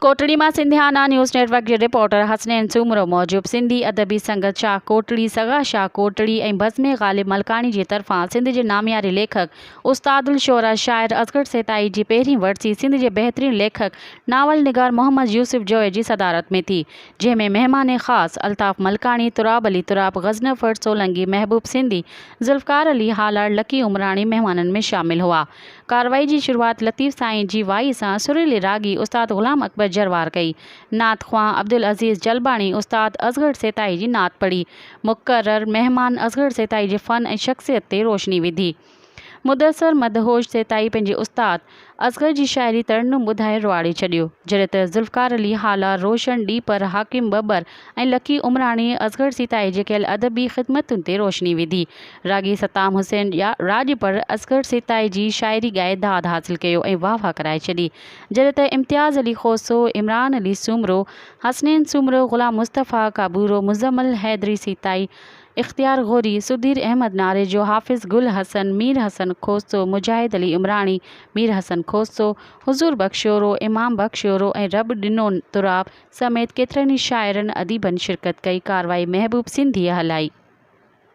कोटड़ी में सिंधियाना news network के reporter Hasnain Soomro मौजूब Sindhi अदबी संगत शाह कोटड़ी सगा शाह कोटड़ी और बज़्म ग़ालिब मलकानी की तरफ़ां सिंध के नामियारे लेखक उस्तादुल शोरा शाइर असगर सेताई की पहिरीं वरसी सिंध के बेहतरीन लेखक नावल निगार मोहम्मद यूसुफ जोए की सदारत में थी, जैमें मेहमान ख़ास अल्ताफ़ मलकानी, तुराब अली तुराब, गज़नफ़र सोलंकी, महबूब सिंधी, ज़ुल्फ़कार अली हालार, लकी उमरानी मेहमानन में शामिल हुआ। कार्रवाई की शुरुआत लतीफ़ साईं की वाई से सुरीली रागी उस्ताद ग़ुलाम अकबर जरवार कई। नात ख्वां अब्दुल अज़ीज़ जलबानी उस्ताद असगर सेताई की नात पढ़ी। मुक़र्रर मेहमान असगर सेताई के फ़न और शख्सियत ते रोशनी विधी। मुदसर मदहोश सेताई पंहिंजे उस्ताद असगर की शायरी तरन्नुम ॿुधाए रुआड़ी छॾियो, जॾहिं त ज़ुल्फ़कार अली हालार, रोशन डीपर, हाकिम बबर ऐं लकी उमरानी असगर सेताई जे कयल अदबी ख़िदमतुनि ते रोशनी विधी। रागी सताम हुसैन राॼ पर असगर सेताई जी शायरी ॻाए दाद हासिल कयो ऐं वाह वाह कराए छॾी, जॾहिं त इम्तियाज़ अली खोसो, इमरान अली सूमरो, हसनैन सूमरो, ग़ुलाम मुस्तफ़ा काबूरो, मुज़म्मिल हैदरी सेताई, इख्तियार ग़ोरी, सुधीर अहमद नारेजो, हाफ़िज़ गुल हसन, मीर हसन खोसो, मुजाहिद अली इमरानी, मीर हसन खोसो, हुज़ूर बख्शोरो, इमाम बख्शोरो ऐं रब ॾिनो तुराब समेत केतिरनि ई शाइरनि अदीबनि शिरकत कई। कार्रवाई महबूब सिंधी हलाई।